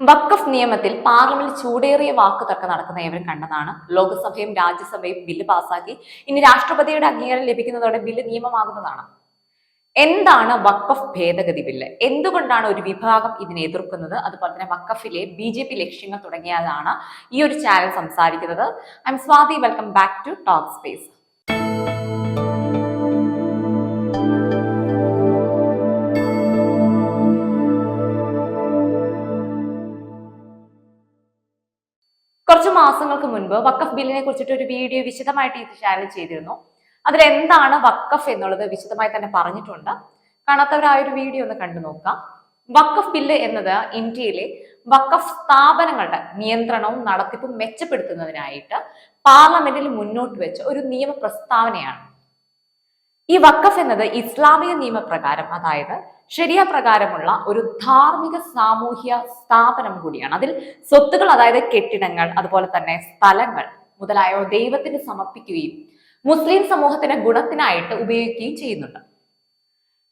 വഖഫ് നിയമത്തിൽ പാർലമെന്റിൽ ചൂടേറിയ വാക്കുതർക്കം നടക്കുന്ന ഏവരും കണ്ടതാണ്. ലോക്സഭയും രാജ്യസഭയും ബില്ല് പാസാക്കി ഇനി രാഷ്ട്രപതിയുടെ അംഗീകാരം ലഭിക്കുന്നതോടെ ബില്ല് നിയമമാകുന്നതാണ്. എന്താണ് വഖഫ് ഭേദഗതി ബില്ല്? എന്തുകൊണ്ടാണ് ഒരു വിഭാഗം ഇതിനെ എതിർക്കുന്നത്? അതുപോലെ തന്നെ വഖഫിലെ BJP ലക്ഷ്യങ്ങൾ തുടങ്ങിയതാണ് ഈ ഒരു ചാനൽ സംസാരിക്കുന്നത്. I am Swathi. Welcome back to talk space. കുറച്ച് മാസങ്ങൾക്ക് മുൻപ് വഖഫ് ബില്ലിനെ കുറിച്ചിട്ട് ഒരു വീഡിയോ വിശദമായിട്ട് ഈ ചാനൽ ചെയ്തിരുന്നു. അതിലെന്താണ് വഖഫ് എന്നുള്ളത് വിശദമായി തന്നെ പറഞ്ഞിട്ടുണ്ട്. കാണാത്തവരായ ഒരു വീഡിയോ ഒന്ന് കണ്ടു നോക്കാം. വഖഫ് ബില്ല് എന്നത് ഇന്ത്യയിലെ വഖഫ് സ്ഥാപനങ്ങളുടെ നിയന്ത്രണവും നടത്തിപ്പും മെച്ചപ്പെടുത്തുന്നതിനായിട്ട് പാർലമെന്റിൽ മുന്നോട്ട് വെച്ച ഒരു നിയമ പ്രസ്താവനയാണ്. ഈ വഖഫ് എന്നത് ഇസ്ലാമിക നിയമപ്രകാരം, അതായത് ശരിയ പ്രകാരമുള്ള ഒരു ധാർമ്മിക സാമൂഹ്യ സ്ഥാപനം കൂടിയാണ്. അതിൽ സ്വത്തുകൾ, അതായത് കെട്ടിടങ്ങൾ, അതുപോലെ തന്നെ സ്ഥലങ്ങൾ മുതലായവ ദൈവത്തിന് സമർപ്പിക്കുകയും മുസ്ലിം സമൂഹത്തിന്റെ ഗുണത്തിനായിട്ട് ഉപയോഗിക്കുകയും ചെയ്യുന്നുണ്ട്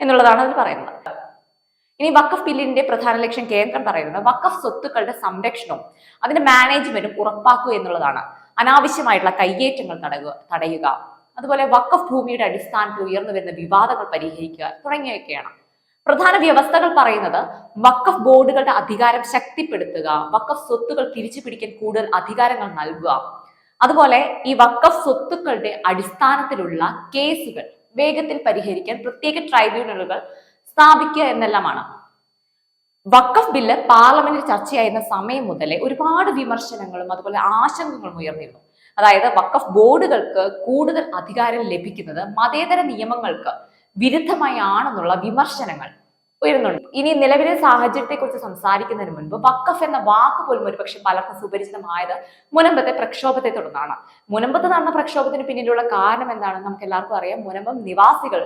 എന്നുള്ളതാണ് അതിൽ പറയുന്നത്. ഇനി വഖഫ് ബില്ലിന്റെ പ്രധാന ലക്ഷ്യം കേന്ദ്രം പറയുന്നത് വഖഫ് സ്വത്തുക്കളുടെ സംരക്ഷണവും അതിന്റെ മാനേജ്മെന്റും ഉറപ്പാക്കുക എന്നുള്ളതാണ്. അനാവശ്യമായിട്ടുള്ള കയ്യേറ്റങ്ങൾ തടയുക, അതുപോലെ വഖഫ് ഭൂമിയുടെ അടിസ്ഥാനത്തിൽ ഉയർന്നു വരുന്ന വിവാദങ്ങൾ പരിഹരിക്കുക തുടങ്ങിയവയൊക്കെയാണ്. പ്രധാന വ്യവസ്ഥകൾ പറയുന്നത് വഖഫ് ബോർഡുകളുടെ അധികാരം ശക്തിപ്പെടുത്തുക, വഖഫ് സ്വത്തുകൾ തിരിച്ചു പിടിക്കാൻ കൂടുതൽ അധികാരങ്ങൾ നൽകുക, അതുപോലെ ഈ വഖഫ് സ്വത്തുക്കളുടെ അടിസ്ഥാനത്തിലുള്ള കേസുകൾ വേഗത്തിൽ പരിഹരിക്കാൻ പ്രത്യേക ട്രൈബ്യൂണലുകൾ സ്ഥാപിക്കുക എന്നെല്ലാമാണ്. വഖഫ് ബില്ല് പാർലമെന്റിൽ ചർച്ചയായിരുന്ന സമയം മുതലേ ഒരുപാട് വിമർശനങ്ങളും അതുപോലെ ആശങ്കകളും ഉയർന്നിരുന്നു. അതായത് വഖഫ് ബോർഡുകൾക്ക് കൂടുതൽ അധികാരം ലഭിക്കുന്നത് മതേതര നിയമങ്ങൾക്ക് വിരുദ്ധമായി ആണെന്നുള്ള വിമർശനങ്ങൾ ഉയരുന്നുണ്ട്. ഇനി നിലവിലെ സാഹചര്യത്തെ കുറിച്ച് സംസാരിക്കുന്നതിന് മുൻപ് വഖഫ് എന്ന വാക്ക് പോലും ഒരുപക്ഷെ പലർക്കും സുപരിചിതമായത് മുനമ്പത്തെ പ്രക്ഷോഭത്തെ തുടർന്നാണ്. മുനമ്പത്ത് നടന്ന പ്രക്ഷോഭത്തിന് പിന്നിലുള്ള കാരണം എന്താണെന്ന് നമുക്ക് എല്ലാവർക്കും അറിയാം. മുനമ്പം നിവാസികൾ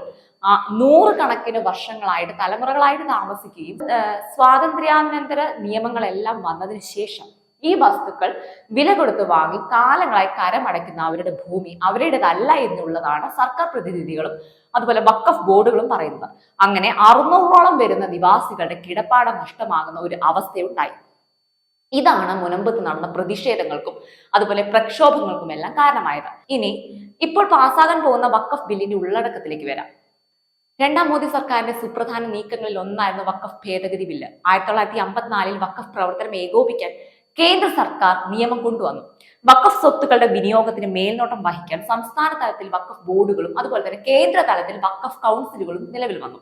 നൂറുകണക്കിന് വർഷങ്ങളായിട്ട്, തലമുറകളായിട്ട് താമസിക്കുകയും സ്വാതന്ത്ര്യാനന്തര നിയമങ്ങളെല്ലാം വന്നതിന് ശേഷം ഈ വസ്തുക്കൾ വില കൊടുത്ത് വാങ്ങി കാലങ്ങളായി കരമടയ്ക്കുന്ന അവരുടെ ഭൂമി അവരുടേതല്ല എന്നുള്ളതാണ് സർക്കാർ പ്രതിനിധികളും അതുപോലെ വഖഫ് ബോർഡുകളും പറയുന്നത്. അങ്ങനെ 600ഓളം വരുന്ന നിവാസികളുടെ കിടപ്പാടം നഷ്ടമാകുന്ന ഒരു അവസ്ഥയുണ്ടായി. ഇതാണ് മുനമ്പത്ത് നടന്ന പ്രതിഷേധങ്ങൾക്കും അതുപോലെ പ്രക്ഷോഭങ്ങൾക്കും എല്ലാം കാരണമായത്. ഇനി ഇപ്പോൾ പാസ്സാകാൻ പോകുന്ന വഖഫ് ബില്ലിന്റെ ഉള്ളടക്കത്തിലേക്ക് വരാം. രണ്ടാം മോദി സർക്കാരിന്റെ സുപ്രധാന നീക്കങ്ങളിൽ ഒന്നായിരുന്നു വഖഫ് ഭേദഗതി ബില്ല്. 1954 വഖഫ് പ്രവർത്തനം ഏകോപിക്കാൻ കേന്ദ്ര സർക്കാർ നിയമം കൊണ്ടുവന്നു. വഖഫ് സ്വത്തുക്കളുടെ വിനിയോഗത്തിന് മേൽനോട്ടം വഹിക്കാൻ സംസ്ഥാന തലത്തിൽ വഖഫ് ബോർഡുകളും അതുപോലെ തന്നെ കേന്ദ്ര തലത്തിൽ വഖഫ് കൗൺസിലുകളും നിലവിൽ വന്നു.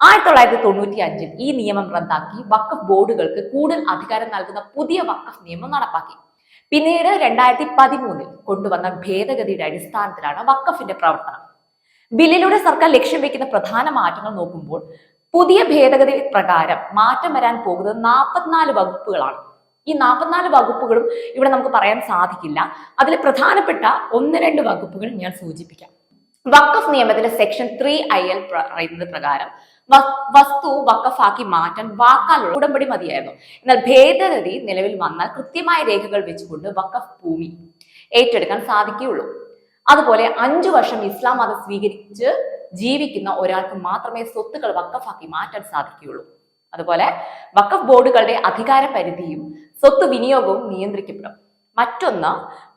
1995 ഈ നിയമം റദ്ദാക്കി വഖഫ് ബോർഡുകൾക്ക് കൂടുതൽ അധികാരം നൽകുന്ന പുതിയ വഖഫ് നിയമം നടപ്പാക്കി. പിന്നീട് 2013 കൊണ്ടുവന്ന ഭേദഗതിയുടെ അടിസ്ഥാനത്തിലാണ് വഖഫിന്റെ പ്രവർത്തനം. ബില്ലിലൂടെ സർക്കാർ ലക്ഷ്യം വെക്കുന്ന പ്രധാന മാറ്റങ്ങൾ നോക്കുമ്പോൾ പുതിയ ഭേദഗതി പ്രകാരം മാറ്റം വരാൻ പോകുന്നത് 44 വകുപ്പുകളാണ്. ഈ 44 വകുപ്പുകളും ഇവിടെ നമുക്ക് പറയാൻ സാധിക്കില്ല. അതിൽ പ്രധാനപ്പെട്ട 1-2 വകുപ്പുകൾ ഞാൻ സൂചിപ്പിക്കാം. വഖഫ് നിയമത്തിന്റെ സെക്ഷൻ 3IL പറയുന്നത് പ്രകാരം വസ്തു വഖഫാക്കി മാറ്റാൻ വാക്കാലുള്ള ഉടമ്പടി മതിയായിരുന്നു. എന്നാൽ ഭേദഗതി നിലവിൽ വന്നാൽ കൃത്യമായ രേഖകൾ വെച്ചുകൊണ്ട് വഖഫ് ഭൂമി ഏറ്റെടുക്കാൻ സാധിക്കുകയുള്ളൂ. അതുപോലെ 5 വർഷം ഇസ്ലാം മതം സ്വീകരിച്ച് ജീവിക്കുന്ന ഒരാൾക്ക് മാത്രമേ സ്വത്തുക്കൾ വഖഫാക്കി മാറ്റാൻ സാധിക്കുകയുള്ളൂ. അതുപോലെ വഖഫ് ബോർഡുകളുടെ അധികാര പരിധിയും സ്വത്ത് വിനിയോഗവും നിയന്ത്രിക്കപ്പെടും. മറ്റൊന്ന്,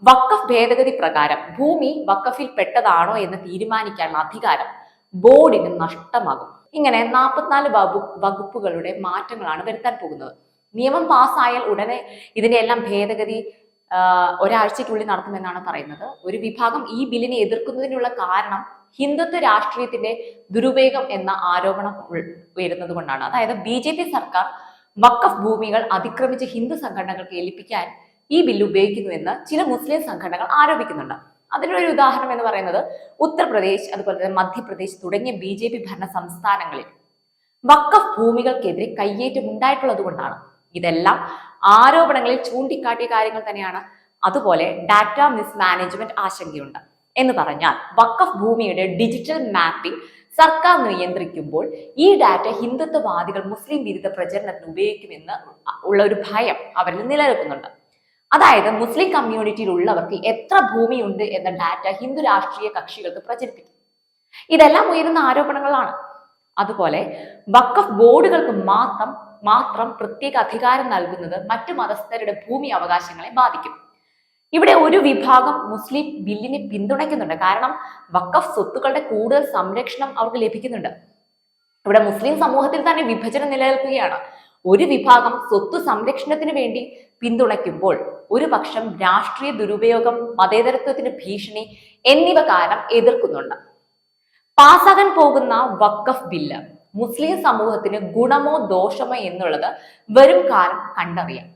വഖഫ് ഭേദഗതി പ്രകാരം ഭൂമി വഖഫിൽ പെട്ടതാണോ എന്ന് തീരുമാനിക്കാനുള്ള അധികാരം ബോർഡിന് നഷ്ടമാകും. ഇങ്ങനെ 44 വകുപ്പുകളുടെ മാറ്റങ്ങളാണ് വരുത്താൻ പോകുന്നത്. നിയമം പാസ്സായാൽ ഉടനെ ഇതിന്റെ എല്ലാം ഭേദഗതി ഒരാഴ്ചയ്ക്കുള്ളിൽ നടത്തുമെന്നാണ് പറയുന്നത്. ഒരു വിഭാഗം ഈ ബില്ലിനെ എതിർക്കുന്നതിനുള്ള കാരണം ഹിന്ദുത്വ രാഷ്ട്രീയത്തിന്റെ ദുരുപയോഗം എന്ന ആരോപണം ഉയരുന്നത് കൊണ്ടാണ്. അതായത് BJP സർക്കാർ വഖഫ് ഭൂമികൾ അതിക്രമിച്ച് ഹിന്ദു സംഘടനകൾക്ക് ഏൽപ്പിക്കാൻ ഈ ബില്ല് ഉപയോഗിക്കുന്നുവെന്ന് ചില മുസ്ലിം സംഘടനകൾ ആരോപിക്കുന്നുണ്ട്. അതിനൊരു ഉദാഹരണം എന്ന് പറയുന്നത് ഉത്തർപ്രദേശ്, അതുപോലെ തന്നെ മധ്യപ്രദേശ് തുടങ്ങിയ BJP ഭരണ സംസ്ഥാനങ്ങളിൽ വഖഫ് ഭൂമികൾക്കെതിരെ കയ്യേറ്റം ഉണ്ടായിട്ടുള്ളത് കൊണ്ടാണ്. ഇതെല്ലാം ആരോപണങ്ങളിൽ ചൂണ്ടിക്കാട്ടിയ കാര്യങ്ങൾ തന്നെയാണ്. അതുപോലെ ഡാറ്റ മിസ്മാനേജ്മെന്റ് ആശങ്കയുണ്ട്. എന്ന് പറഞ്ഞാൽ വഖഫ് ഭൂമിയുടെ ഡിജിറ്റൽ മാപ്പിംഗ് സർക്കാർ നിയന്ത്രിക്കുമ്പോൾ ഈ ഡാറ്റ ഹിന്ദുത്വവാദികൾ മുസ്ലിം വിരുദ്ധ പ്രചരണത്തിന് ഉപയോഗിക്കുമെന്ന് ഉള്ള ഒരു ഭയം അവരിൽ നിലനിൽക്കുന്നുണ്ട്. അതായത് മുസ്ലിം കമ്മ്യൂണിറ്റിയിൽ ഉള്ളവർക്ക് എത്ര ഭൂമിയുണ്ട് എന്ന ഡാറ്റ ഹിന്ദു രാഷ്ട്രീയ കക്ഷികൾക്ക് പ്രചരിപ്പിക്കും. ഇതെല്ലാം ഉയരുന്ന ആരോപണങ്ങളാണ്. അതുപോലെ വഖഫ് ബോർഡുകൾക്ക് മാത്രം മാത്രം പ്രത്യേക അധികാരം നൽകുന്നത് മറ്റു മതസ്ഥരുടെ ഭൂമി അവകാശങ്ങളെ ബാധിക്കും. ഇവിടെ ഒരു വിഭാഗം മുസ്ലിം ബില്ലിനെ പിന്തുണയ്ക്കുന്നുണ്ട്. കാരണം വഖഫ് സ്വത്തുക്കളുടെ കൂടുതൽ സംരക്ഷണം അവർക്ക് ലഭിക്കുന്നുണ്ട്. ഇവിടെ മുസ്ലിം സമൂഹത്തിൽ തന്നെ വിഭജനം നിലനിൽക്കുകയാണ്. ഒരു വിഭാഗം സ്വത്ത് സംരക്ഷണത്തിന് വേണ്ടി പിന്തുണയ്ക്കുമ്പോൾ ഒരു പക്ഷം രാഷ്ട്രീയ ദുരുപയോഗം, മതേതരത്വത്തിന് ഭീഷണി എന്നിവ കാരണം എതിർക്കുന്നുണ്ട്. പാസ്സാകാൻ പോകുന്ന വഖഫ് ബില്ല് മുസ്ലിം സമൂഹത്തിന് ഗുണമോ ദോഷമോ എന്നുള്ളത് വരും കാലം കണ്ടറിയാം.